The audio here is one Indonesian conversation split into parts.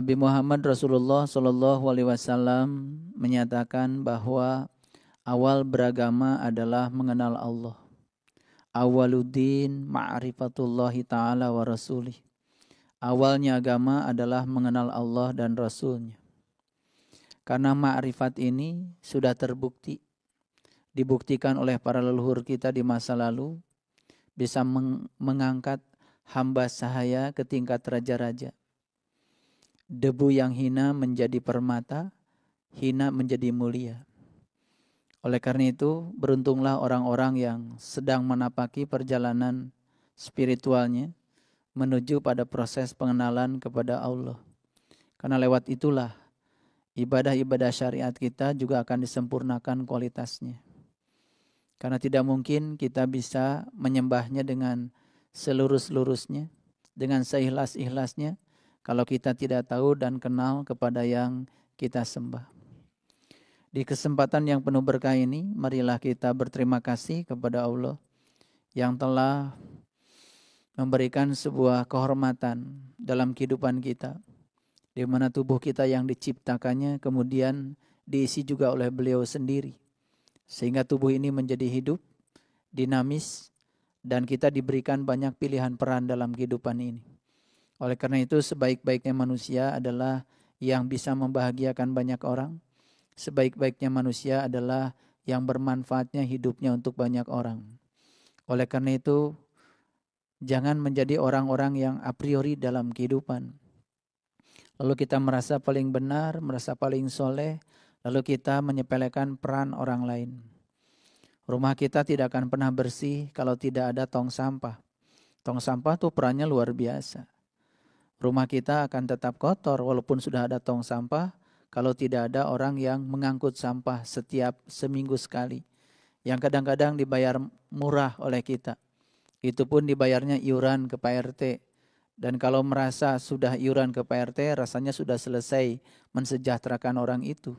Nabi Muhammad Rasulullah Shallallahu Alaihi Wasallam menyatakan bahwa awal beragama adalah mengenal Allah. Awaluddin ma'rifatullahi ta'ala wa rasulih. Awalnya agama adalah mengenal Allah dan Rasulnya. Karena ma'rifat ini sudah terbukti, dibuktikan oleh para leluhur kita di masa lalu, bisa mengangkat hamba sahaya ke tingkat raja-raja. Debu yang hina menjadi permata, hina menjadi mulia. Oleh karena itu, beruntunglah orang-orang yang sedang menapaki perjalanan spiritualnya menuju pada proses pengenalan kepada Allah. Karena lewat itulah ibadah-ibadah syariat kita juga akan disempurnakan kualitasnya. Karena tidak mungkin kita bisa menyembahnya dengan selurus-lurusnya, dengan seikhlas-ikhlasnya, kalau kita tidak tahu dan kenal kepada yang kita sembah. Di kesempatan yang penuh berkah ini, marilah kita berterima kasih kepada Allah yang telah memberikan sebuah kehormatan dalam kehidupan kita, di mana tubuh kita yang diciptakannya kemudian diisi juga oleh beliau sendiri. Sehingga tubuh ini menjadi hidup, dinamis, dan kita diberikan banyak pilihan peran dalam kehidupan ini. Oleh karena itu sebaik-baiknya manusia adalah yang bisa membahagiakan banyak orang. Sebaik-baiknya manusia adalah yang bermanfaatnya hidupnya untuk banyak orang. Oleh karena itu jangan menjadi orang-orang yang a priori dalam kehidupan. Lalu kita merasa paling benar, merasa paling soleh, lalu kita menyepelekan peran orang lain. Rumah kita tidak akan pernah bersih kalau tidak ada tong sampah. Tong sampah tuh perannya luar biasa. Rumah kita akan tetap kotor walaupun sudah ada tong sampah kalau tidak ada orang yang mengangkut sampah setiap seminggu sekali. Yang kadang-kadang dibayar murah oleh kita. Itu pun dibayarnya iuran ke Pak RT. Dan kalau merasa sudah iuran ke Pak RT, rasanya sudah selesai mensejahterakan orang itu.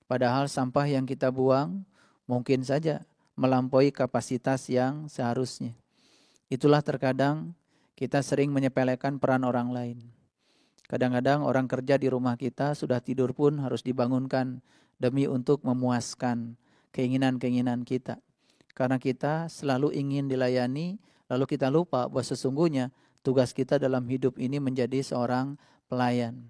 Padahal sampah yang kita buang mungkin saja melampaui kapasitas yang seharusnya. Itulah terkadang kita sering menyepelekan peran orang lain. Kadang-kadang orang kerja di rumah kita sudah tidur pun harus dibangunkan demi untuk memuaskan keinginan-keinginan kita. Karena kita selalu ingin dilayani, lalu kita lupa bahwa sesungguhnya tugas kita dalam hidup ini menjadi seorang pelayan.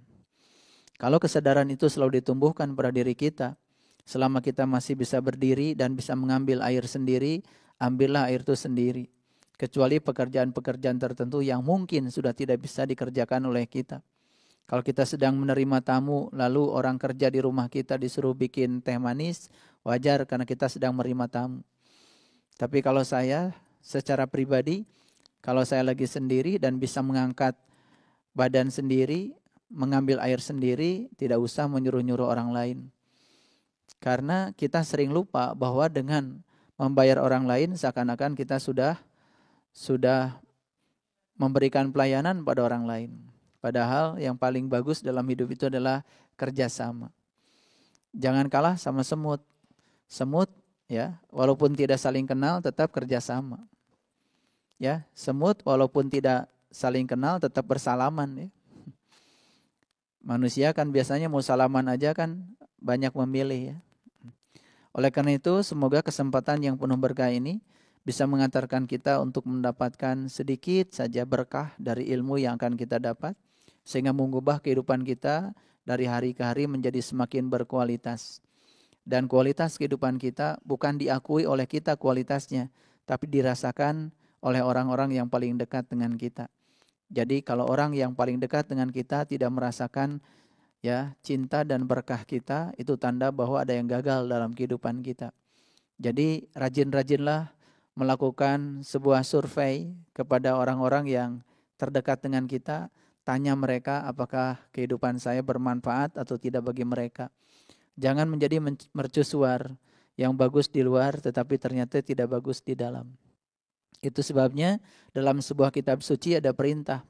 Kalau kesadaran itu selalu ditumbuhkan pada diri kita, selama kita masih bisa berdiri dan bisa mengambil air sendiri, ambillah air itu sendiri. Kecuali pekerjaan-pekerjaan tertentu yang mungkin sudah tidak bisa dikerjakan oleh kita. Kalau kita sedang menerima tamu, lalu orang kerja di rumah kita disuruh bikin teh manis, wajar karena kita sedang menerima tamu. Tapi kalau saya secara pribadi, kalau saya lagi sendiri dan bisa mengangkat badan sendiri, mengambil air sendiri, tidak usah menyuruh-nyuruh orang lain. Karena kita sering lupa bahwa dengan membayar orang lain seakan-akan kita sudah memberikan pelayanan pada orang lain. Padahal yang paling bagus dalam hidup itu adalah kerjasama. Jangan kalah sama semut. Semut ya, walaupun tidak saling kenal tetap kerjasama. Ya, semut walaupun tidak saling kenal tetap bersalaman ya. Manusia kan biasanya mau salaman aja kan banyak memilih ya. Oleh karena itu semoga kesempatan yang penuh berkah ini bisa mengantarkan kita untuk mendapatkan sedikit saja berkah dari ilmu yang akan kita dapat, sehingga mengubah kehidupan kita dari hari ke hari menjadi semakin berkualitas. Dan kualitas kehidupan kita bukan diakui oleh kita kualitasnya, tapi dirasakan oleh orang-orang yang paling dekat dengan kita. Jadi kalau orang yang paling dekat dengan kita tidak merasakan ya cinta dan berkah kita, itu tanda bahwa ada yang gagal dalam kehidupan kita. Jadi rajin-rajinlah melakukan sebuah survei kepada orang-orang yang terdekat dengan kita, tanya mereka apakah kehidupan saya bermanfaat atau tidak bagi mereka. Jangan menjadi mercusuar yang bagus di luar tetapi ternyata tidak bagus di dalam. Itu sebabnya dalam sebuah kitab suci ada perintah,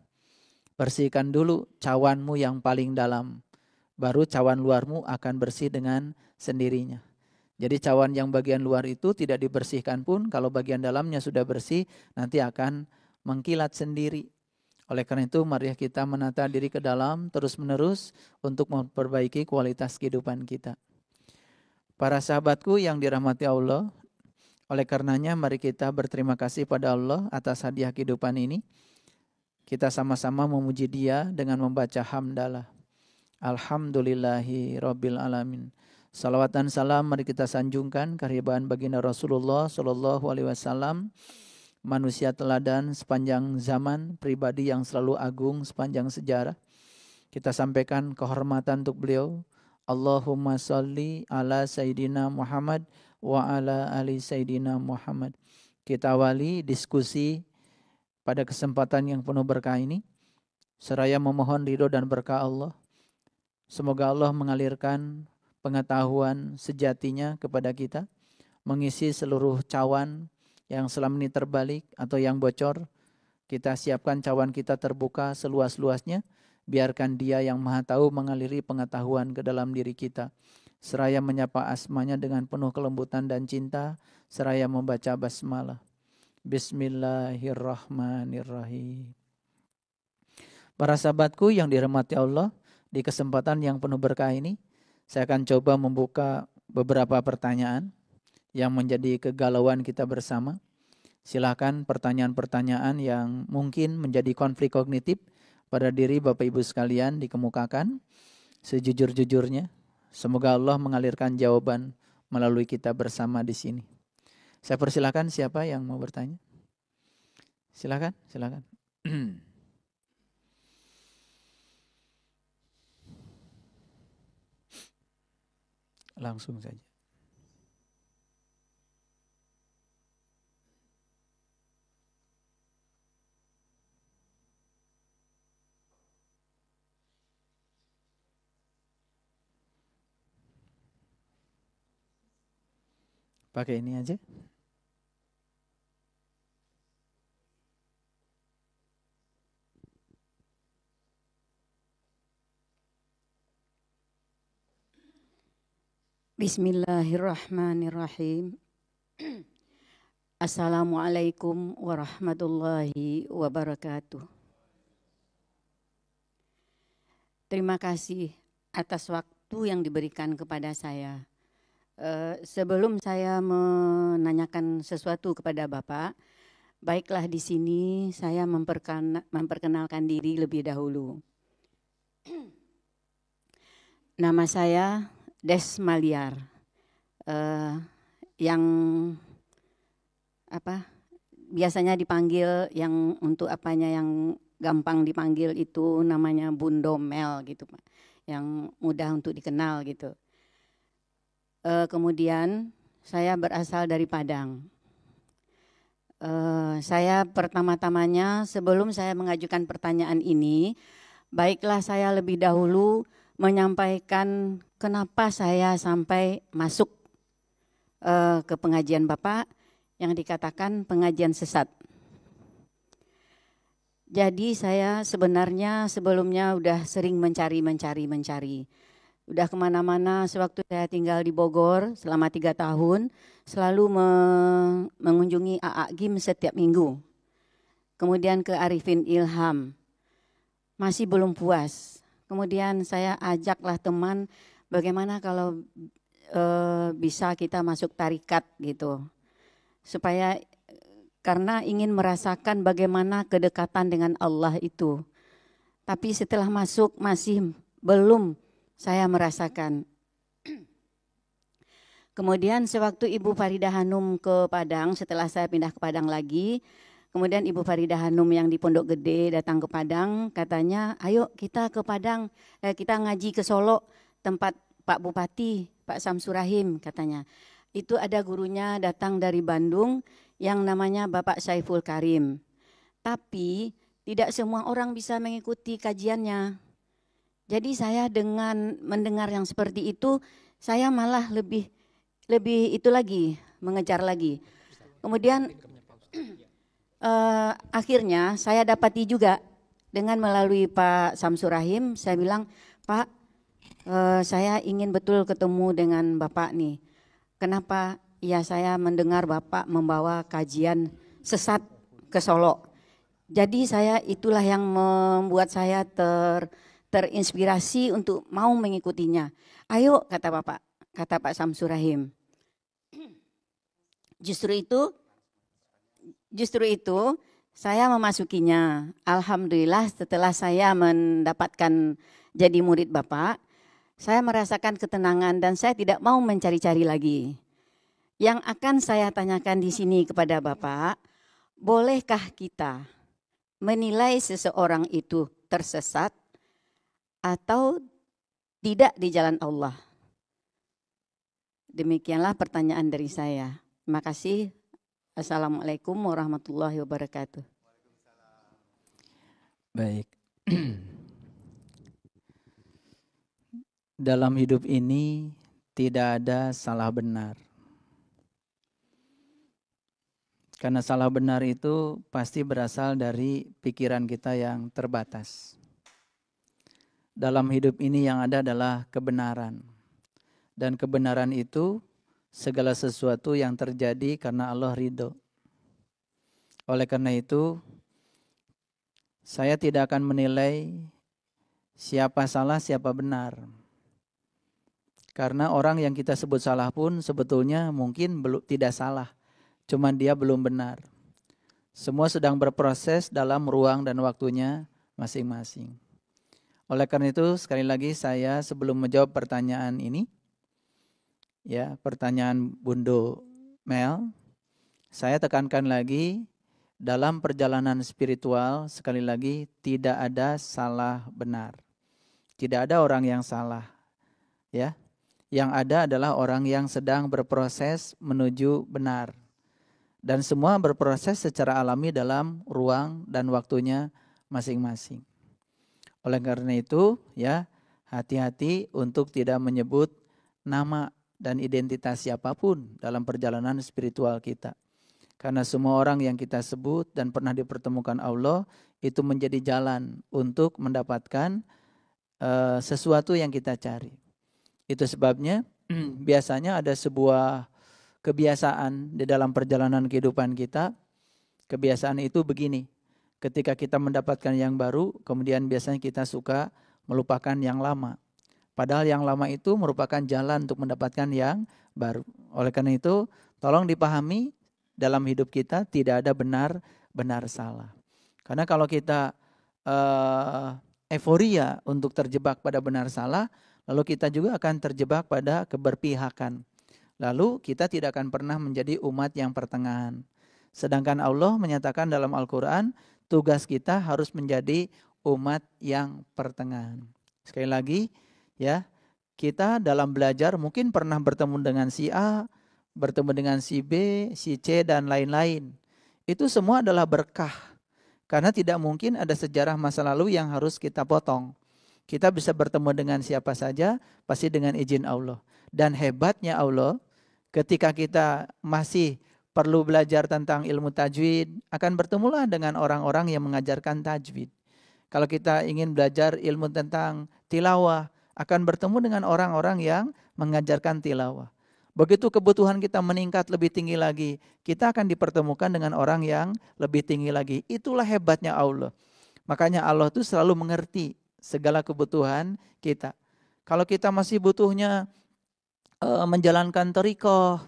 bersihkan dulu cawanmu yang paling dalam, baru cawan luarmu akan bersih dengan sendirinya. Jadi cawan yang bagian luar itu tidak dibersihkan pun, kalau bagian dalamnya sudah bersih, nanti akan mengkilat sendiri. Oleh karena itu, mari kita menata diri ke dalam terus-menerus untuk memperbaiki kualitas kehidupan kita. Para sahabatku yang dirahmati Allah, oleh karenanya mari kita berterima kasih pada Allah atas hadiah kehidupan ini. Kita sama-sama memuji Dia dengan membaca hamdalah. Alhamdulillahi Rabbil Alamin. Salawat dan salam mari kita sanjungkan kehadiran baginda Rasulullah Sallallahu Alaihi Wasallam, manusia teladan sepanjang zaman, pribadi yang selalu agung sepanjang sejarah. Kita sampaikan kehormatan untuk beliau. Allahumma salli ala Sayyidina Muhammad wa ala ali Sayyidina Muhammad. Kita awali diskusi pada kesempatan yang penuh berkah ini, seraya memohon ridho dan berkah Allah. Semoga Allah mengalirkan pengetahuan sejatinya kepada kita, mengisi seluruh cawan yang selama ini terbalik atau yang bocor. Kita siapkan cawan kita terbuka seluas-luasnya, biarkan Dia yang Maha Tahu mengaliri pengetahuan ke dalam diri kita. Seraya menyapa asmanya dengan penuh kelembutan dan cinta, seraya membaca basmalah. Bismillahirrahmanirrahim. Para sahabatku yang dirahmati Allah, di kesempatan yang penuh berkah ini, saya akan coba membuka beberapa pertanyaan yang menjadi kegalauan kita bersama. Silakan pertanyaan-pertanyaan yang mungkin menjadi konflik kognitif pada diri Bapak Ibu sekalian dikemukakan sejujur-jujurnya. Semoga Allah mengalirkan jawaban melalui kita bersama di sini. Saya persilakan siapa yang mau bertanya. Silakan. Langsung saja. Pakai ini aja. Bismillahirrahmanirrahim. Assalamualaikum warahmatullahi wabarakatuh. Terima kasih atas waktu yang diberikan kepada saya. Sebelum saya menanyakan sesuatu kepada Bapak, baiklah di sini saya memperkenalkan diri lebih dahulu. Nama saya Des Maliar, yang biasanya dipanggil yang untuk apanya yang gampang dipanggil itu namanya Bundomel gitu Pak, yang mudah untuk dikenal gitu. Kemudian saya berasal dari Padang. Saya pertama-tamanya sebelum saya mengajukan pertanyaan ini, baiklah saya lebih dahulu menyampaikan kenapa saya sampai masuk ke pengajian Bapak yang dikatakan pengajian sesat. Jadi saya sebenarnya sebelumnya udah sering mencari. Udah kemana-mana sewaktu saya tinggal di Bogor selama 3 tahun, selalu mengunjungi AA Gim setiap minggu. Kemudian ke Arifin Ilham, masih belum puas. Kemudian saya ajaklah teman, bagaimana kalau bisa kita masuk tarikat gitu. Supaya karena ingin merasakan bagaimana kedekatan dengan Allah itu. Tapi setelah masuk masih belum saya merasakan. Kemudian sewaktu Ibu Faridah Hanum ke Padang, setelah saya pindah ke Padang lagi, kemudian Ibu Faridah Hanum yang di Pondok Gede datang ke Padang, katanya, ayo kita ke Padang, kita ngaji ke Solo, tempat Pak Bupati, Pak Samsurahim katanya. Itu ada gurunya datang dari Bandung yang namanya Bapak Saiful Karim. Tapi tidak semua orang bisa mengikuti kajiannya. Jadi saya dengan mendengar yang seperti itu, saya malah lebih itu lagi, mengejar lagi. Kemudian akhirnya saya dapati juga dengan melalui Pak Samsurahim, saya bilang, Pak, saya ingin betul ketemu dengan Bapak nih. Kenapa? Ya saya mendengar Bapak membawa kajian sesat ke Solo. Jadi itulah yang membuat saya terinspirasi untuk mau mengikutinya. Ayo, kata Pak Samsur Rahim. Justru itu saya memasukinya. Alhamdulillah setelah saya mendapatkan jadi murid Bapak, saya merasakan ketenangan dan saya tidak mau mencari-cari lagi. Yang akan saya tanyakan di sini kepada Bapak, bolehkah kita menilai seseorang itu tersesat atau tidak di jalan Allah? Demikianlah pertanyaan dari saya. Terima kasih. Assalamualaikum warahmatullahi wabarakatuh. Baik. Dalam hidup ini tidak ada salah benar. Karena salah benar itu pasti berasal dari pikiran kita yang terbatas. Dalam hidup ini yang ada adalah kebenaran. Dan kebenaran itu segala sesuatu yang terjadi karena Allah ridho. Oleh karena itu, saya tidak akan menilai siapa salah, siapa benar. Karena orang yang kita sebut salah pun sebetulnya mungkin tidak salah. Cuman dia belum benar. Semua sedang berproses dalam ruang dan waktunya masing-masing. Oleh karena itu sekali lagi saya sebelum menjawab pertanyaan ini, ya pertanyaan Bundo Mel, saya tekankan lagi dalam perjalanan spiritual sekali lagi tidak ada salah benar. Tidak ada orang yang salah. Ya. Yang ada adalah orang yang sedang berproses menuju benar. Dan semua berproses secara alami dalam ruang dan waktunya masing-masing. Oleh karena itu, ya, hati-hati untuk tidak menyebut nama dan identitas siapapun dalam perjalanan spiritual kita. Karena semua orang yang kita sebut dan pernah dipertemukan Allah itu menjadi jalan untuk mendapatkan sesuatu yang kita cari. Itu sebabnya biasanya ada sebuah kebiasaan di dalam perjalanan kehidupan kita. Kebiasaan itu begini, ketika kita mendapatkan yang baru, kemudian biasanya kita suka melupakan yang lama. Padahal yang lama itu merupakan jalan untuk mendapatkan yang baru. Oleh karena itu, tolong dipahami dalam hidup kita tidak ada benar salah. Karena kalau kita euforia untuk terjebak pada benar salah, lalu kita juga akan terjebak pada keberpihakan. Lalu kita tidak akan pernah menjadi umat yang pertengahan. Sedangkan Allah menyatakan dalam Al-Quran, tugas kita harus menjadi umat yang pertengahan. Sekali lagi, ya, kita dalam belajar mungkin pernah bertemu dengan si A, bertemu dengan si B, si C, dan lain-lain. Itu semua adalah berkah. Karena tidak mungkin ada sejarah masa lalu yang harus kita potong. Kita bisa bertemu dengan siapa saja, pasti dengan izin Allah. Dan hebatnya Allah, ketika kita masih perlu belajar tentang ilmu tajwid, akan bertemulah dengan orang-orang yang mengajarkan tajwid. Kalau kita ingin belajar ilmu tentang tilawah, akan bertemu dengan orang-orang yang mengajarkan tilawah. Begitu kebutuhan kita meningkat lebih tinggi lagi, kita akan dipertemukan dengan orang yang lebih tinggi lagi. Itulah hebatnya Allah. Makanya Allah itu selalu mengerti segala kebutuhan kita. Kalau kita masih butuhnya menjalankan thariqah,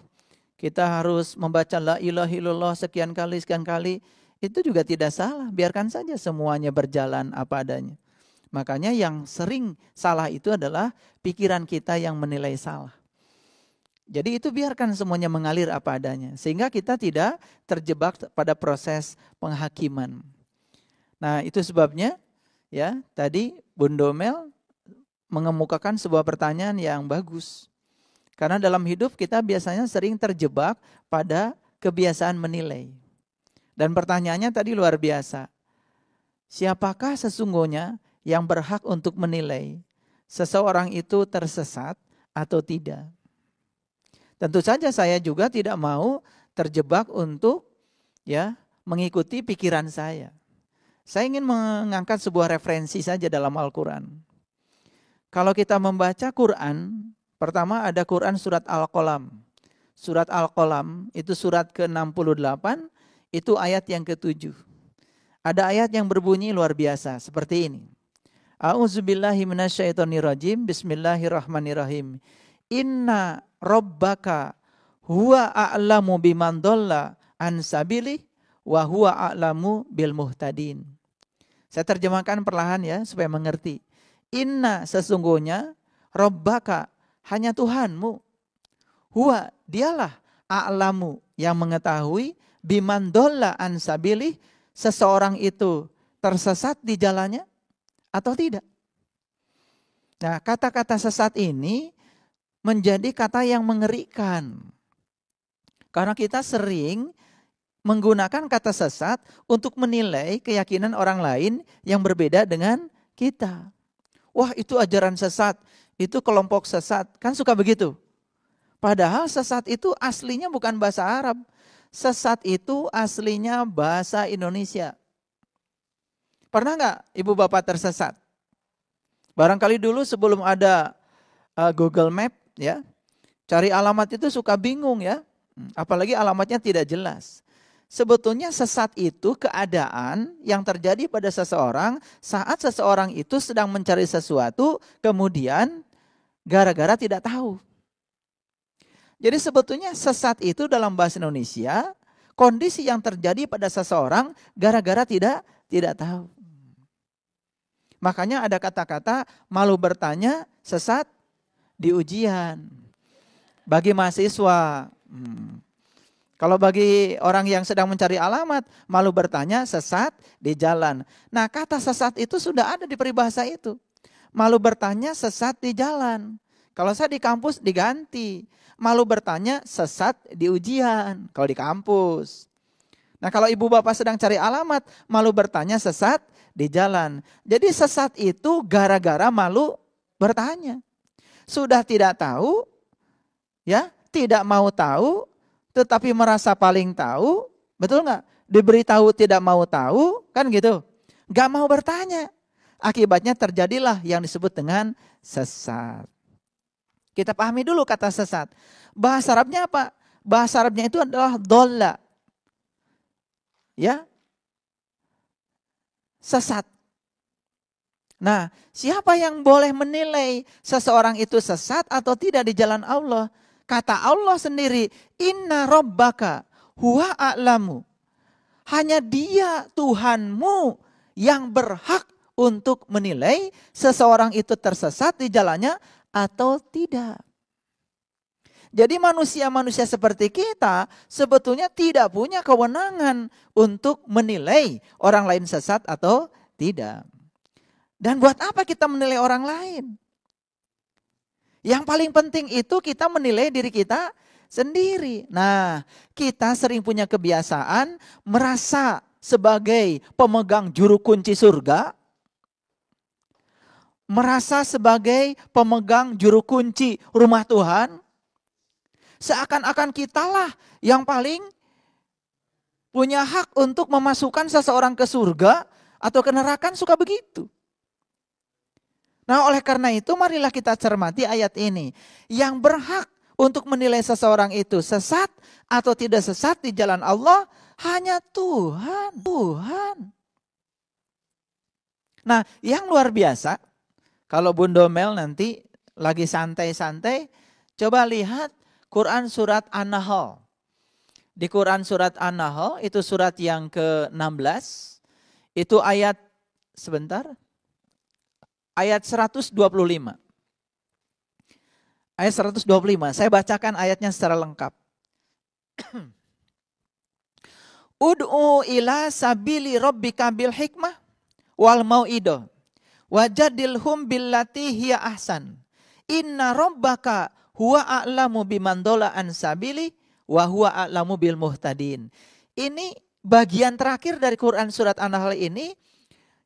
kita harus membaca la ilaha illallah sekian kali, itu juga tidak salah. Biarkan saja semuanya berjalan apa adanya. Makanya yang sering salah itu adalah pikiran kita yang menilai salah. Jadi itu biarkan semuanya mengalir apa adanya. Sehingga kita tidak terjebak pada proses penghakiman. Nah itu sebabnya ya tadi Bundo Mel mengemukakan sebuah pertanyaan yang bagus. Karena dalam hidup kita biasanya sering terjebak pada kebiasaan menilai. Dan pertanyaannya tadi luar biasa. Siapakah sesungguhnya yang berhak untuk menilai seseorang itu tersesat atau tidak? Tentu saja saya juga tidak mau terjebak untuk ya mengikuti pikiran saya. Saya ingin mengangkat sebuah referensi saja dalam Al-Quran. Kalau kita membaca Quran, pertama ada Quran surat Al-Qalam. Surat Al-Qalam itu surat ke-68, itu ayat yang ke-7. Ada ayat yang berbunyi luar biasa seperti ini. A'udzubillahi minasyaitonirrajim. Bismillahirrahmanirrahim. Inna rabbaka huwa a'lamu biman dhalla an sabilih wa huwa a'lamu bil muhtadin. Saya terjemahkan perlahan ya supaya mengerti. Inna sesungguhnya rabbaka hanya Tuhanmu. Huwa dialah a'lamu yang mengetahui biman dhalla an sabilih, seseorang itu tersesat di jalannya atau tidak. Nah, kata-kata sesat ini menjadi kata yang mengerikan. Karena kita sering menggunakan kata sesat untuk menilai keyakinan orang lain yang berbeda dengan kita. Wah, itu ajaran sesat, itu kelompok sesat. Kan suka begitu. Padahal sesat itu aslinya bukan bahasa Arab. Sesat itu aslinya bahasa Indonesia. Pernah nggak ibu bapak tersesat? Barangkali dulu sebelum ada Google Map ya, cari alamat itu suka bingung ya, apalagi alamatnya tidak jelas. Sebetulnya sesat itu keadaan yang terjadi pada seseorang saat seseorang itu sedang mencari sesuatu, kemudian gara-gara tidak tahu. Jadi sebetulnya sesat itu dalam bahasa Indonesia kondisi yang terjadi pada seseorang gara-gara tidak tahu. Makanya ada kata-kata malu bertanya, sesat di ujian. Bagi mahasiswa. Kalau bagi orang yang sedang mencari alamat, malu bertanya, sesat di jalan. Nah, kata sesat itu sudah ada di peribahasa itu. Malu bertanya, sesat di jalan. Kalau saya di kampus diganti. Malu bertanya, sesat di ujian. Kalau di kampus. Nah, kalau ibu bapak sedang cari alamat, malu bertanya, sesat di jalan. Jadi sesat itu gara-gara malu bertanya. Sudah tidak tahu, ya, tidak mau tahu, tetapi merasa paling tahu, betul nggak? Diberitahu tidak mau tahu, kan gitu. Nggak mau bertanya. Akibatnya terjadilah yang disebut dengan sesat. Kita pahami dulu kata sesat. Bahasa Arabnya apa? Bahasa Arabnya itu adalah dhalla. Ya, sesat. Nah, siapa yang boleh menilai seseorang itu sesat atau tidak di jalan Allah? Kata Allah sendiri, inna rabbaka huwa a'lamu. Hanya dia Tuhanmu yang berhak untuk menilai seseorang itu tersesat di jalannya atau tidak. Jadi manusia-manusia seperti kita sebetulnya tidak punya kewenangan untuk menilai orang lain sesat atau tidak. Dan buat apa kita menilai orang lain? Yang paling penting itu kita menilai diri kita sendiri. Nah, kita sering punya kebiasaan merasa sebagai pemegang juru kunci surga, merasa sebagai pemegang juru kunci rumah Tuhan. Seakan-akan kitalah yang paling punya hak untuk memasukkan seseorang ke surga atau ke neraka, suka begitu. Nah, oleh karena itu marilah kita cermati ayat ini. Yang berhak untuk menilai seseorang itu sesat atau tidak sesat di jalan Allah hanya Tuhan. Nah, yang luar biasa, kalau Bunda Mel nanti lagi santai-santai, coba lihat Quran surat An-Nahl. Di Quran surat An-Nahl itu surat yang ke-16. Itu ayat ayat 125. Ayat 125. Saya bacakan ayatnya secara lengkap. Ud'u ila sabili rabbika bil hikmah wal mau'idah wajadilhum billati hiya ahsan. Inna rabbaka huwa a'lamu biman dhalla an sabili wa huwa a'lamu bil muhtadin. Ini bagian terakhir dari Quran surat An-Nahl ini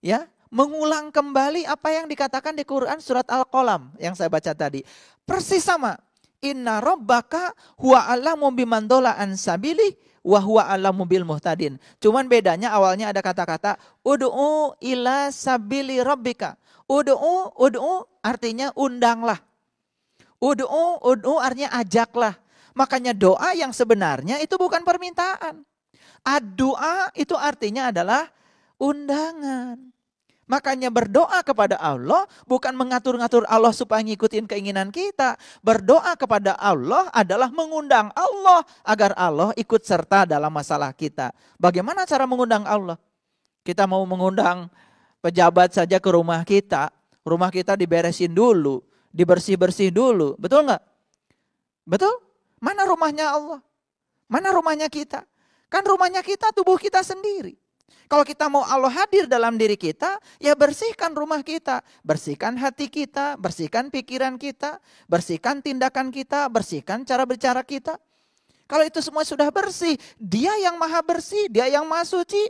ya, mengulang kembali apa yang dikatakan di Quran surat Al-Qalam yang saya baca tadi. Persis sama. Inna rabbaka huwa a'lamu biman dhalla an sabili wa huwa a'lamu bil muhtadin. Cuman bedanya awalnya ada kata-kata ud'u ila sabili rabbika. Ud'u artinya undanglah. Ud'u artinya ajaklah. Makanya doa yang sebenarnya itu bukan permintaan. Ad-doa itu artinya adalah Undangan. Makanya berdoa kepada Allah bukan mengatur-ngatur Allah supaya ngikutin keinginan kita. Berdoa kepada Allah adalah mengundang Allah agar Allah ikut serta dalam masalah kita. Bagaimana cara mengundang Allah? Kita mau mengundang pejabat saja ke rumah kita diberesin dulu, dibersih-bersih dulu. Betul nggak? Betul? Mana rumahnya Allah? Mana rumahnya kita? Kan rumahnya kita, tubuh kita sendiri. Kalau kita mau Allah hadir dalam diri kita, ya bersihkan rumah kita. Bersihkan hati kita, bersihkan pikiran kita, bersihkan tindakan kita, bersihkan cara bicara kita. Kalau itu semua sudah bersih, Dia yang maha bersih, Dia yang maha suci,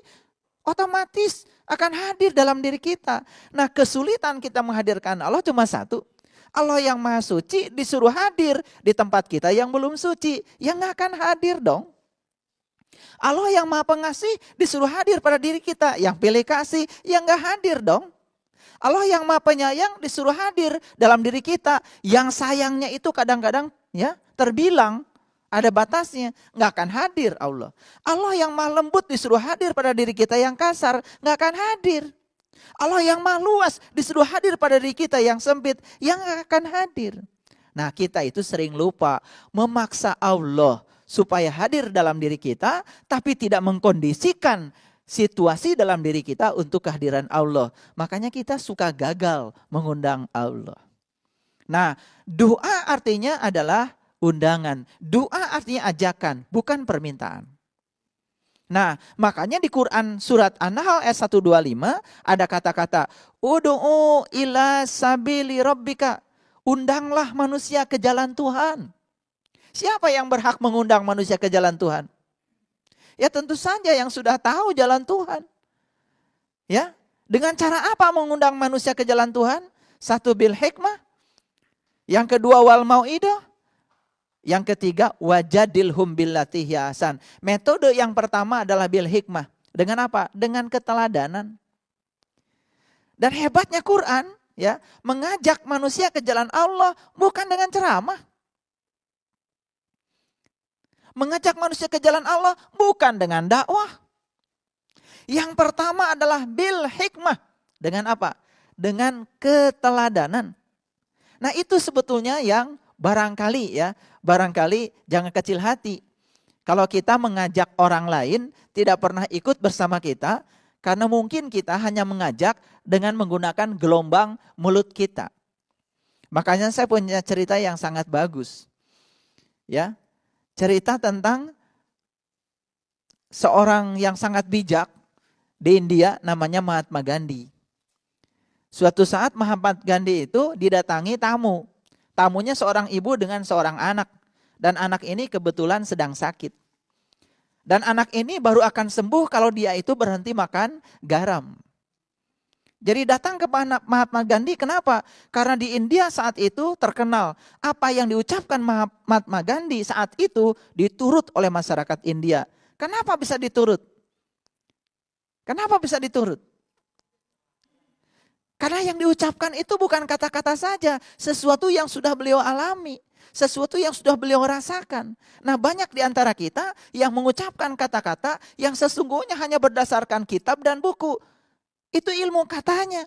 otomatis akan hadir dalam diri kita. Nah, kesulitan kita menghadirkan Allah cuma satu. Allah yang maha suci disuruh hadir di tempat kita yang belum suci, ya nggak akan hadir dong. Allah yang maha pengasih disuruh hadir pada diri kita, yang pilih kasih, yang nggak hadir dong. Allah yang maha penyayang disuruh hadir dalam diri kita, yang sayangnya itu kadang-kadang ya terbilang ada batasnya, nggak akan hadir Allah. Allah yang maha lembut disuruh hadir pada diri kita yang kasar, nggak akan hadir. Allah yang maha luas disuruh hadir pada diri kita yang sempit, yang nggak akan hadir. Nah, kita itu sering lupa memaksa Allah supaya hadir dalam diri kita, tapi tidak mengkondisikan situasi dalam diri kita untuk kehadiran Allah. Makanya kita suka gagal mengundang Allah. Nah, doa artinya adalah undangan. Doa artinya ajakan, bukan permintaan. Nah, makanya di Quran surat An-Nahl ayat 125 ada kata-kata ud'u ila sabili rabbika. Undanglah manusia ke jalan Tuhan. Siapa yang berhak mengundang manusia ke jalan Tuhan? Ya tentu saja yang sudah tahu jalan Tuhan. Ya, dengan cara apa mengundang manusia ke jalan Tuhan? Satu, bil hikmah. Yang kedua, wal mau'idah. Yang ketiga, wajadilhum billati hiya ahsan. Metode yang pertama adalah bil hikmah. Dengan apa? Dengan keteladanan. Dan hebatnya Quran, ya, mengajak manusia ke jalan Allah bukan dengan ceramah. Mengajak manusia ke jalan Allah bukan dengan dakwah. Yang pertama adalah bil hikmah. Dengan apa? Dengan keteladanan. Nah, itu sebetulnya yang barangkali jangan kecil hati. Kalau kita mengajak orang lain tidak pernah ikut bersama kita, karena mungkin kita hanya mengajak dengan menggunakan gelombang mulut kita. Makanya saya punya cerita yang sangat bagus. Ya. Cerita tentang seorang yang sangat bijak di India namanya Mahatma Gandhi. Suatu saat Mahatma Gandhi itu didatangi tamu. Tamunya seorang ibu dengan seorang anak. Dan anak ini kebetulan sedang sakit. Dan anak ini baru akan sembuh kalau dia itu berhenti makan garam. Jadi datang ke Mahatma Gandhi, kenapa? Karena di India saat itu terkenal apa yang diucapkan Mahatma Gandhi saat itu diturut oleh masyarakat India. Kenapa bisa diturut? Kenapa bisa diturut? Karena yang diucapkan itu bukan kata-kata saja, sesuatu yang sudah beliau alami, sesuatu yang sudah beliau rasakan. Nah, banyak di antara kita yang mengucapkan kata-kata yang sesungguhnya hanya berdasarkan kitab dan buku. Itu ilmu katanya.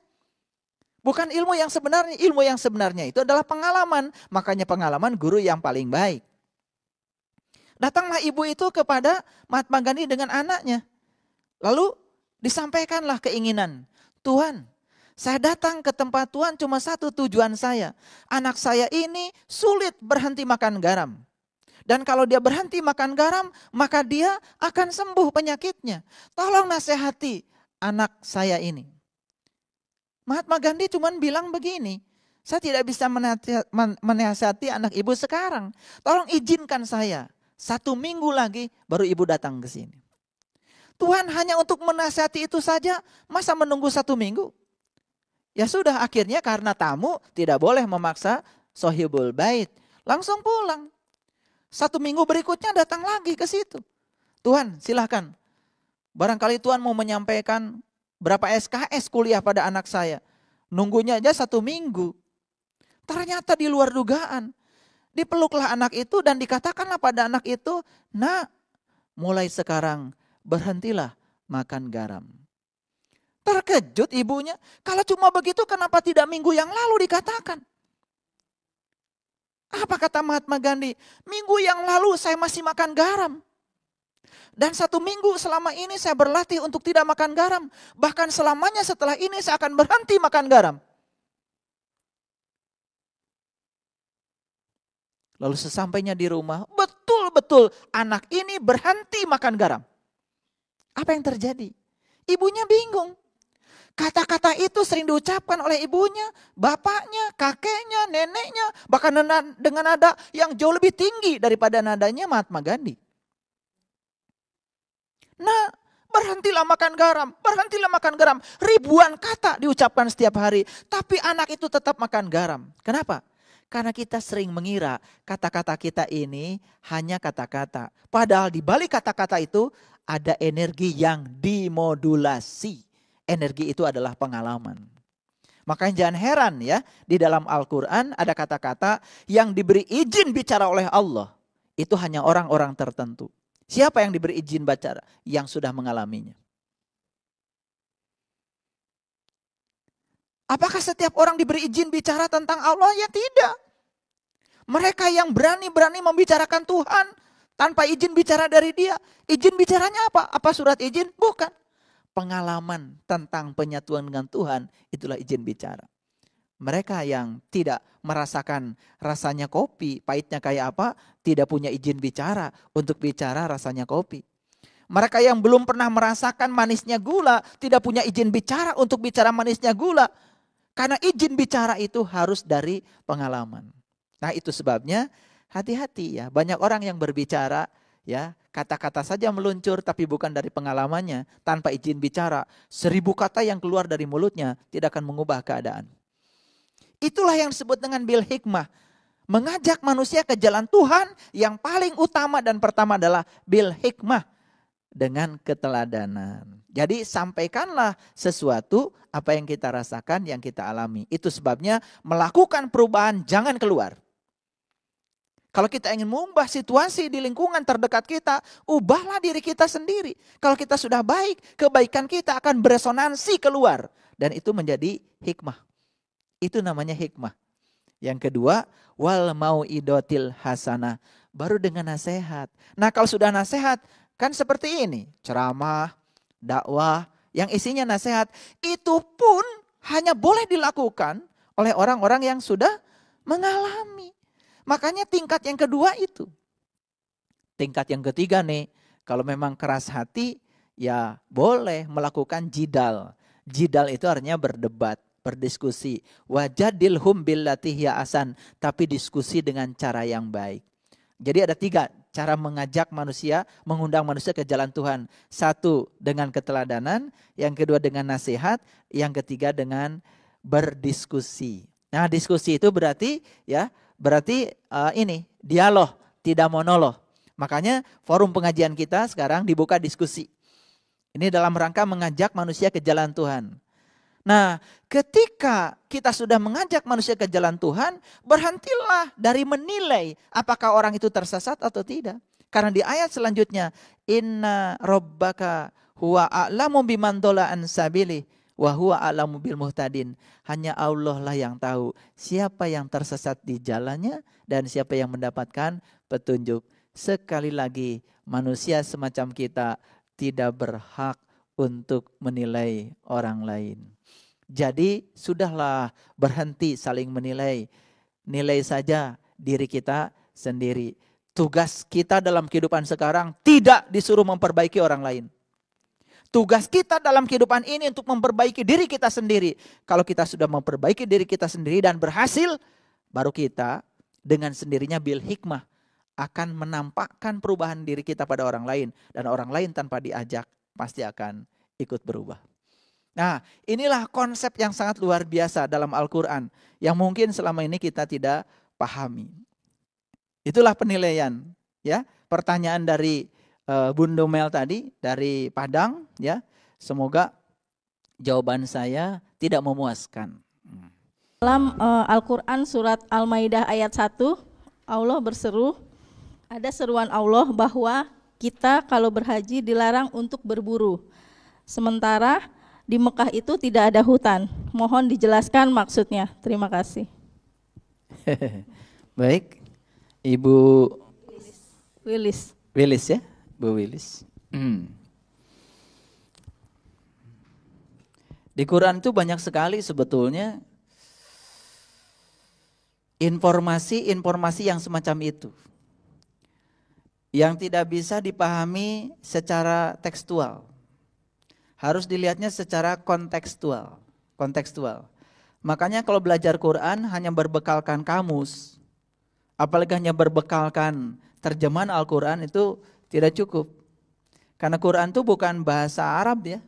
Bukan ilmu yang sebenarnya. Ilmu yang sebenarnya itu adalah pengalaman. Makanya pengalaman guru yang paling baik. Datanglah ibu itu kepada Mahatma Gandhi dengan anaknya. Lalu disampaikanlah keinginan. Tuhan, saya datang ke tempat Tuhan cuma satu tujuan saya. Anak saya ini sulit berhenti makan garam. Dan kalau dia berhenti makan garam, maka dia akan sembuh penyakitnya. Tolong nasihati anak saya ini. Mahatma Gandhi cuma bilang begini, saya tidak bisa menasihati anak ibu sekarang. Tolong izinkan saya 1 minggu lagi baru ibu datang ke sini. Tuhan hanya untuk menasihati itu saja, masa menunggu 1 minggu? Ya sudah, akhirnya karena tamu tidak boleh memaksa sohibul bait. Langsung pulang. 1 minggu berikutnya datang lagi ke situ. Tuhan silakan. Barangkali Tuhan mau menyampaikan berapa SKS kuliah pada anak saya. Nunggunya aja 1 minggu. Ternyata di luar dugaan. Dipeluklah anak itu dan dikatakanlah pada anak itu, "Nak, mulai sekarang berhentilah makan garam." Terkejut ibunya, kalau cuma begitu kenapa tidak minggu yang lalu dikatakan? Apa kata Mahatma Gandhi? Minggu yang lalu saya masih makan garam. Dan 1 minggu selama ini saya berlatih untuk tidak makan garam. Bahkan selamanya setelah ini saya akan berhenti makan garam. Lalu sesampainya di rumah, betul-betul anak ini berhenti makan garam. Apa yang terjadi? Ibunya bingung. Kata-kata itu sering diucapkan oleh ibunya, bapaknya, kakeknya, neneknya, bahkan dengan nada yang jauh lebih tinggi daripada nadanya Mahatma Gandhi. Nah, berhentilah makan garam, berhentilah makan garam. Ribuan kata diucapkan setiap hari, tapi anak itu tetap makan garam. Kenapa? Karena kita sering mengira kata-kata kita ini hanya kata-kata. Padahal di balik kata-kata itu ada energi yang dimodulasi. Energi itu adalah pengalaman. Makanya jangan heran ya, di dalam Al-Quran ada kata-kata yang diberi izin bicara oleh Allah. Itu hanya orang-orang tertentu. Siapa yang diberi izin bicara? Yang sudah mengalaminya. Apakah setiap orang diberi izin bicara tentang Allah? Ya tidak. Mereka yang berani-berani membicarakan Tuhan tanpa izin bicara dari Dia. Izin bicaranya apa? Apa surat izin? Bukan. Pengalaman tentang penyatuan dengan Tuhan, itulah izin bicara. Mereka yang tidak merasakan rasanya kopi, pahitnya kayak apa, tidak punya izin bicara untuk bicara rasanya kopi. Mereka yang belum pernah merasakan manisnya gula, tidak punya izin bicara untuk bicara manisnya gula. Karena izin bicara itu harus dari pengalaman. Nah itu sebabnya hati-hati ya, banyak orang yang berbicara ya, kata-kata saja meluncur tapi bukan dari pengalamannya, tanpa izin bicara. 1000 kata yang keluar dari mulutnya tidak akan mengubah keadaan. Itulah yang disebut dengan bil hikmah. Mengajak manusia ke jalan Tuhan yang paling utama dan pertama adalah bil hikmah. Dengan keteladanan. Jadi sampaikanlah sesuatu apa yang kita rasakan, yang kita alami. Itu sebabnya melakukan perubahan jangan keluar. Kalau kita ingin mengubah situasi di lingkungan terdekat kita, ubahlah diri kita sendiri. Kalau kita sudah baik, kebaikan kita akan beresonansi keluar. Dan itu menjadi hikmah. Itu namanya hikmah. Yang kedua, wal mau'idotil hasanah. Baru dengan nasihat. Nah kalau sudah nasihat, kan seperti ini, ceramah, dakwah, yang isinya nasihat. Itu pun hanya boleh dilakukan oleh orang-orang yang sudah mengalami. Makanya tingkat yang kedua itu. Tingkat yang ketiga nih, kalau memang keras hati, ya boleh melakukan jidal. Jidal itu artinya berdebat, berdiskusi. Wajadilhum billati hiya ahsan, tapi diskusi dengan cara yang baik. Jadi ada 3 cara mengajak manusia, mengundang manusia ke jalan Tuhan. 1 dengan keteladanan, yang kedua dengan nasihat, yang ketiga dengan berdiskusi. Nah diskusi itu berarti ini dialog, tidak monolog. Makanya forum pengajian kita sekarang dibuka diskusi. Ini dalam rangka mengajak manusia ke jalan Tuhan. Nah, ketika kita sudah mengajak manusia ke jalan Tuhan, berhentilah dari menilai apakah orang itu tersesat atau tidak. Karena di ayat selanjutnya, inna rabbaka huwa a'lamu biman dhalla an sabilihi wa huwa a'lamu bil muhtadin. Hanya Allah lah yang tahu siapa yang tersesat di jalannya dan siapa yang mendapatkan petunjuk. Sekali lagi, manusia semacam kita tidak berhak untuk menilai orang lain. Jadi sudahlah berhenti saling menilai. Nilai saja diri kita sendiri. Tugas kita dalam kehidupan sekarang tidak disuruh memperbaiki orang lain. Tugas kita dalam kehidupan ini untuk memperbaiki diri kita sendiri. Kalau kita sudah memperbaiki diri kita sendiri dan berhasil, baru kita dengan sendirinya bil hikmah akan menampakkan perubahan diri kita pada orang lain. Dan orang lain tanpa diajak pasti akan ikut berubah. Nah, inilah konsep yang sangat luar biasa dalam Al-Quran yang mungkin selama ini kita tidak pahami. Itulah penilaian, ya. Pertanyaan dari Bunda Mel tadi dari Padang, ya. Semoga jawaban saya tidak memuaskan. Dalam Al-Quran surat Al-Maidah ayat 1, Allah berseru, ada seruan Allah bahwa kita kalau berhaji dilarang untuk berburu. Sementara Di Mekah itu tidak ada hutan. Mohon dijelaskan maksudnya. Terima kasih. Baik, Ibu Willis ya, Bu Willis. Di Quran itu banyak sekali sebetulnya informasi-informasi yang semacam itu, yang tidak bisa dipahami secara tekstual, harus dilihatnya secara kontekstual. Makanya kalau belajar Quran hanya berbekalkan kamus, apalagi hanya berbekalkan terjemahan Al-Quran, itu tidak cukup. Karena Quran itu bukan bahasa Arab ya,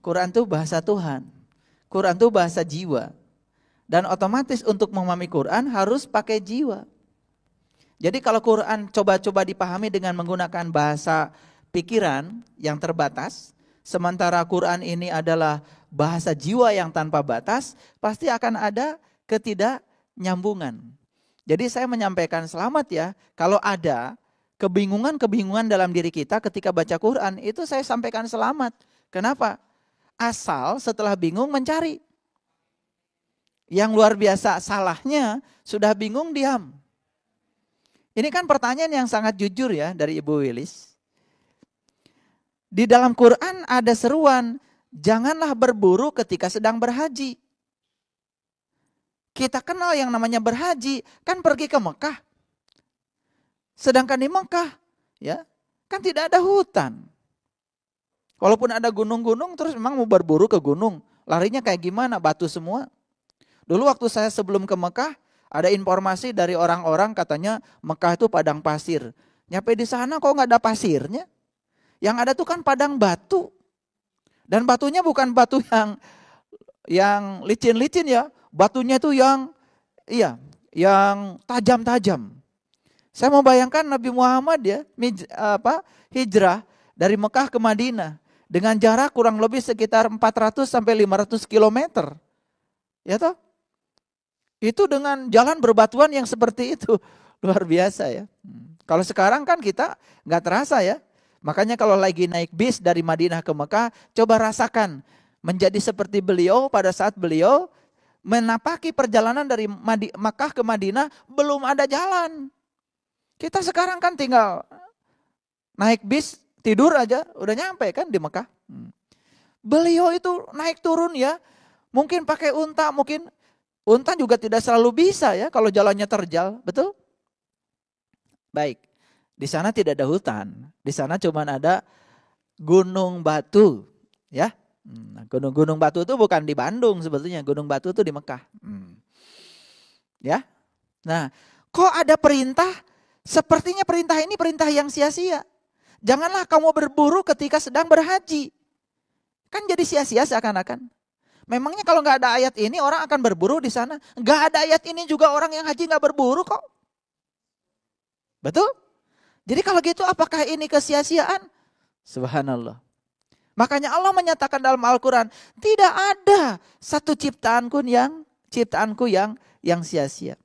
Quran itu bahasa Tuhan, Quran itu bahasa jiwa. Dan otomatis untuk memahami Quran harus pakai jiwa. Jadi kalau Quran coba-coba dipahami dengan menggunakan bahasa pikiran yang terbatas, sementara Quran ini adalah bahasa jiwa yang tanpa batas, pasti akan ada ketidaknyambungan. Jadi saya menyampaikan selamat ya, kalau ada kebingungan-kebingungan dalam diri kita ketika baca Quran, itu saya sampaikan selamat. Kenapa? Asal setelah bingung mencari. Yang luar biasa salahnya, sudah bingung diam. Ini kan pertanyaan yang sangat jujur ya dari Ibu Willis. Di dalam Quran ada seruan, janganlah berburu ketika sedang berhaji. Kita kenal yang namanya berhaji, kan pergi ke Mekah. Sedangkan di Mekah, ya, kan tidak ada hutan. Walaupun ada gunung-gunung, terus memang mau berburu ke gunung, larinya kayak gimana? Batu semua. Dulu waktu saya sebelum ke Mekah, ada informasi dari orang-orang katanya Mekah itu padang pasir. Nyampe di sana kok nggak ada pasirnya? Yang ada tuh kan padang batu. Dan batunya bukan batu yang licin-licin ya, batunya itu yang tajam-tajam. Saya mau bayangkan Nabi Muhammad ya, hijrah dari Mekah ke Madinah dengan jarak kurang lebih sekitar 400 sampai 500 km. Ya toh? Itu dengan jalan berbatuan yang seperti itu. Luar biasa ya. Kalau sekarang kan kita nggak terasa ya. Makanya kalau lagi naik bis dari Madinah ke Mekah, coba rasakan menjadi seperti beliau pada saat beliau menapaki perjalanan dari Mekah ke Madinah, belum ada jalan. Kita sekarang kan tinggal naik bis, tidur aja, udah nyampe kan di Mekah. Beliau itu naik turun ya, mungkin pakai unta, mungkin unta juga tidak selalu bisa ya kalau jalannya terjal, betul? Baik, di sana tidak ada hutan, di sana cuma ada gunung batu, ya. Gunung-gunung batu itu bukan di Bandung sebetulnya, gunung batu itu di Mekah. Ya, nah, kok ada perintah? Sepertinya perintah ini perintah yang sia-sia. Janganlah kamu berburu ketika sedang berhaji. Kan jadi sia-sia seakan-akan. Memangnya kalau nggak ada ayat ini orang akan berburu di sana? Nggak ada ayat ini juga orang yang haji nggak berburu kok. Betul? Jadi kalau gitu apakah ini kesia-siaan? Subhanallah. Makanya Allah menyatakan dalam Al-Quran, tidak ada satu ciptaanku yang sia-sia.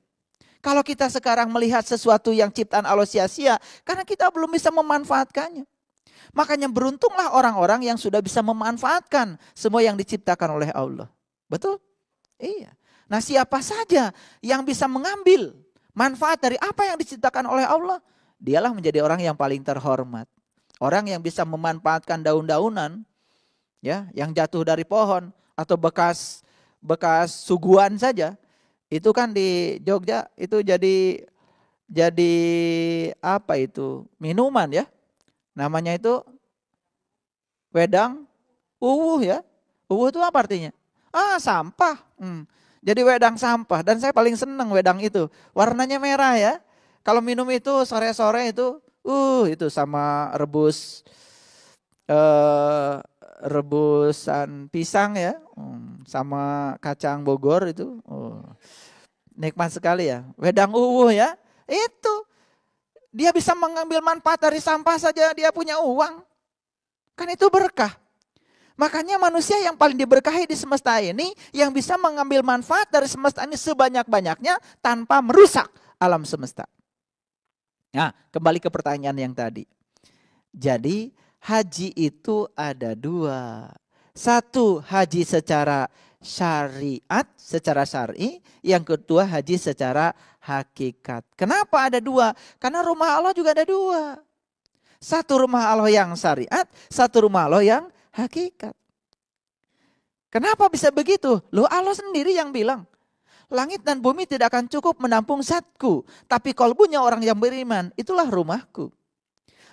Kalau kita sekarang melihat sesuatu yang ciptaan Allah sia-sia, karena kita belum bisa memanfaatkannya. Makanya beruntunglah orang-orang yang sudah bisa memanfaatkan semua yang diciptakan oleh Allah. Betul? Iya. Nah, siapa saja yang bisa mengambil manfaat dari apa yang diciptakan oleh Allah, dialah menjadi orang yang paling terhormat. Orang yang bisa memanfaatkan daun-daunan ya, yang jatuh dari pohon atau bekas suguhan saja. Itu kan di Jogja itu jadi apa itu? Minuman ya. Namanya itu wedang uwuh ya. Uwuh itu apa artinya? Sampah. Jadi wedang sampah. Dan saya paling senang wedang itu. Warnanya merah ya. Kalau minum itu sore-sore itu sama rebusan pisang ya. Sama kacang Bogor itu. Nikmat sekali ya. Wedang uwuh ya. Itu. Dia bisa mengambil manfaat dari sampah saja dia punya uang. Kan itu berkah. Makanya manusia yang paling diberkahi di semesta ini yang bisa mengambil manfaat dari semesta ini sebanyak-banyaknya tanpa merusak alam semesta. Nah, kembali ke pertanyaan yang tadi. Jadi haji itu ada dua. Satu, haji secara syariat, secara syar'i. Yang kedua, haji secara hakikat. Kenapa ada dua? Karena rumah Allah juga ada dua. Satu rumah Allah yang syariat, satu rumah Allah yang hakikat. Kenapa bisa begitu? Loh, Allah sendiri yang bilang, langit dan bumi tidak akan cukup menampung zatku, tapi kalbunya orang yang beriman, itulah rumahku.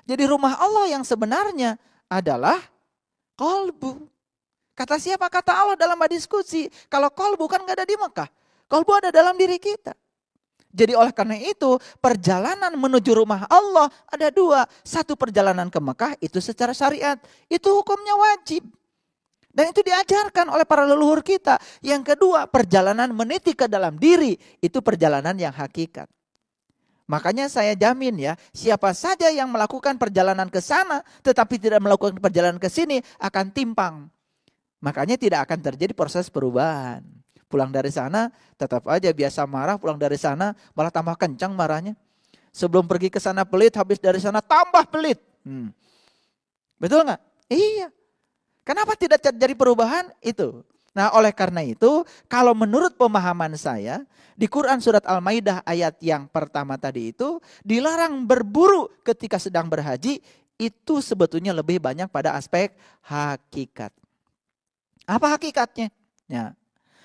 Jadi rumah Allah yang sebenarnya adalah kalbu. Kata siapa? Kata Allah dalam hadis qudsi. Kalau kalbu kan gak ada di Mekah. Kalbu ada dalam diri kita. Jadi oleh karena itu perjalanan menuju rumah Allah ada dua. Satu, perjalanan ke Mekah itu secara syariat. Itu hukumnya wajib. Dan itu diajarkan oleh para leluhur kita. Yang kedua, perjalanan meniti ke dalam diri. Itu perjalanan yang hakikat. Makanya saya jamin ya, siapa saja yang melakukan perjalanan ke sana tetapi tidak melakukan perjalanan ke sini akan timpang. Makanya tidak akan terjadi proses perubahan. Pulang dari sana tetap aja biasa marah, pulang dari sana malah tambah kencang marahnya. Sebelum pergi ke sana pelit, habis dari sana tambah pelit. Betul nggak? Iya. Kenapa tidak terjadi perubahan? Itu. Nah, oleh karena itu, kalau menurut pemahaman saya, di Quran surat Al-Maidah ayat yang pertama tadi itu, dilarang berburu ketika sedang berhaji, itu sebetulnya lebih banyak pada aspek hakikat. Apa hakikatnya? Ya.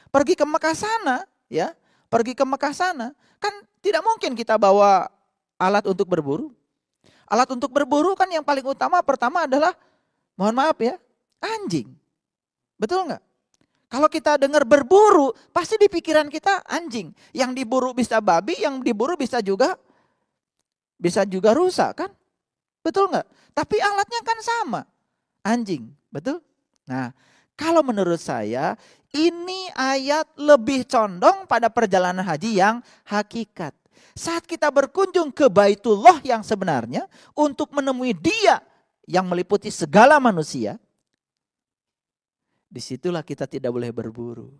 Pergi ke Mekah sana, ya, pergi ke Mekah sana, kan tidak mungkin kita bawa alat untuk berburu. Alat untuk berburu kan yang paling utama pertama adalah, mohon maaf ya, anjing. Betul nggak? Kalau kita dengar berburu, pasti di pikiran kita anjing. Yang diburu bisa babi, yang diburu bisa juga rusa kan? Betul nggak? Tapi alatnya kan sama, anjing, betul? Nah, kalau menurut saya ini ayat lebih condong pada perjalanan haji yang hakikat. Saat kita berkunjung ke Baitullah yang sebenarnya untuk menemui Dia yang meliputi segala manusia, disitulah kita tidak boleh berburu.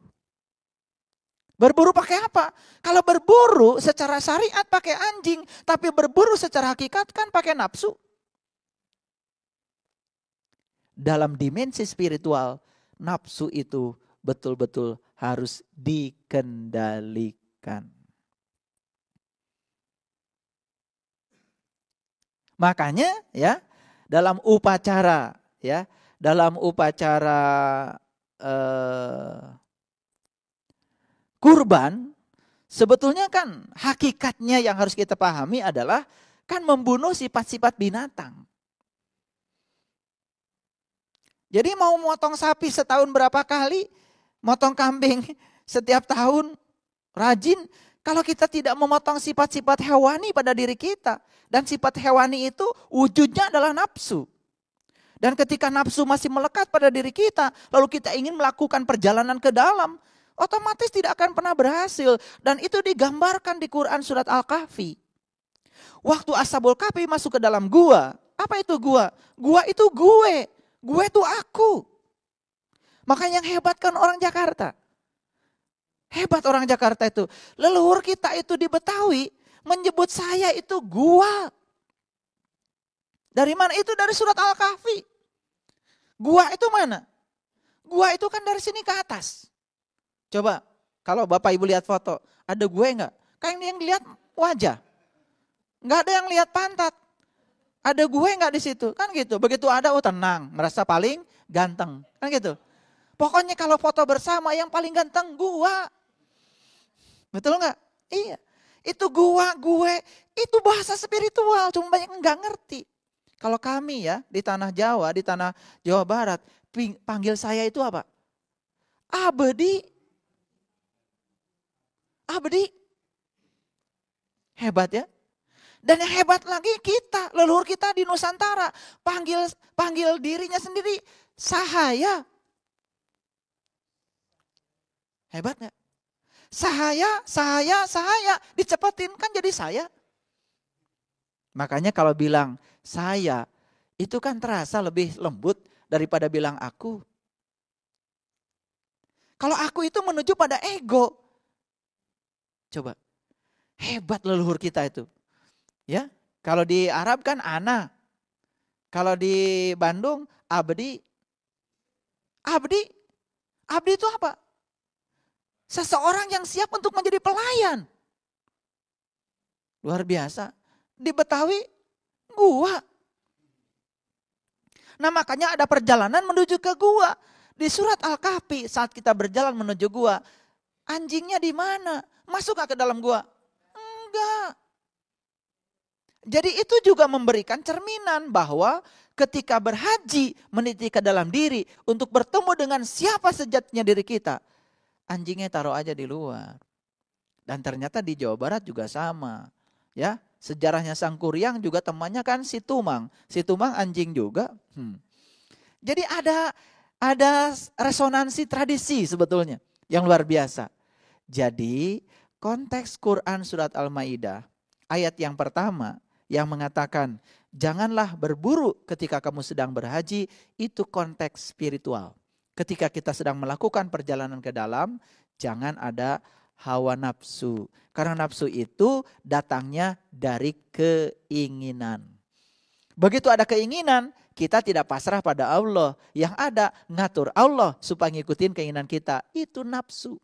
Berburu pakai apa? Kalau berburu secara syariat pakai anjing, tapi berburu secara hakikat kan pakai nafsu. Dalam dimensi spiritual, nafsu itu betul-betul harus dikendalikan. Makanya ya, dalam upacara kurban, sebetulnya kan hakikatnya yang harus kita pahami adalah kan membunuh sifat-sifat binatang. Jadi mau motong sapi setahun berapa kali, motong kambing setiap tahun, rajin. Kalau kita tidak memotong sifat-sifat hewani pada diri kita. Dan sifat hewani itu wujudnya adalah nafsu. Dan ketika nafsu masih melekat pada diri kita, lalu kita ingin melakukan perjalanan ke dalam, otomatis tidak akan pernah berhasil. Dan itu digambarkan di Quran surat Al-Kahfi. Waktu Ashabul Kahfi masuk ke dalam gua, apa itu gua? Gua itu gue itu aku. Makanya yang hebat kan orang Jakarta. Hebat orang Jakarta itu. Leluhur kita itu di Betawi menyebut saya itu gua. Dari mana? Itu dari surat Al-Kahfi. Gua itu mana? Gua itu kan dari sini ke atas. Coba kalau Bapak Ibu lihat foto, ada gue enggak? Kan yang lihat wajah. Enggak ada yang lihat pantat. Ada gue enggak di situ? Kan gitu. Begitu ada, oh tenang, merasa paling ganteng. Kan gitu. Pokoknya kalau foto bersama yang paling ganteng gua. Betul enggak? Iya. Itu gua, gue, itu bahasa spiritual, cuma banyak enggak ngerti. Kalau kami ya di tanah Jawa, di tanah Jawa Barat, panggil saya itu apa? Abdi. Abdi. Hebat ya. Dan yang hebat lagi kita, leluhur kita di Nusantara, panggil dirinya sendiri sahaya. Hebat gak? Sahaya, dicepetin kan jadi saya. Makanya kalau bilang saya, itu kan terasa lebih lembut daripada bilang aku. Kalau aku itu menuju pada ego. Coba, hebat leluhur kita itu. Ya, kalau di Arab kan ana. Kalau di Bandung abdi. Abdi itu apa? Seseorang yang siap untuk menjadi pelayan. Luar biasa. Di Betawi, gua. Nah makanya ada perjalanan menuju ke gua. Di surat Al-Kahfi saat kita berjalan menuju gua, anjingnya di mana? Masuk gak ke dalam gua? Enggak. Jadi itu juga memberikan cerminan bahwa ketika berhaji meniti ke dalam diri untuk bertemu dengan siapa sejatinya diri kita, anjingnya taruh aja di luar. Dan ternyata di Jawa Barat juga sama. Ya, sejarahnya Sang Kuryang juga temannya kan si Tumang. Si Tumang anjing juga. Jadi ada resonansi tradisi sebetulnya yang luar biasa. Jadi konteks Quran surat Al-Maidah ayat yang pertama yang mengatakan janganlah berburu ketika kamu sedang berhaji, itu konteks spiritual. Ketika kita sedang melakukan perjalanan ke dalam, jangan ada hawa nafsu. Karena nafsu itu datangnya dari keinginan. Begitu ada keinginan, kita tidak pasrah pada Allah. Yang ada ngatur Allah supaya ngikutin keinginan kita. Itu nafsu.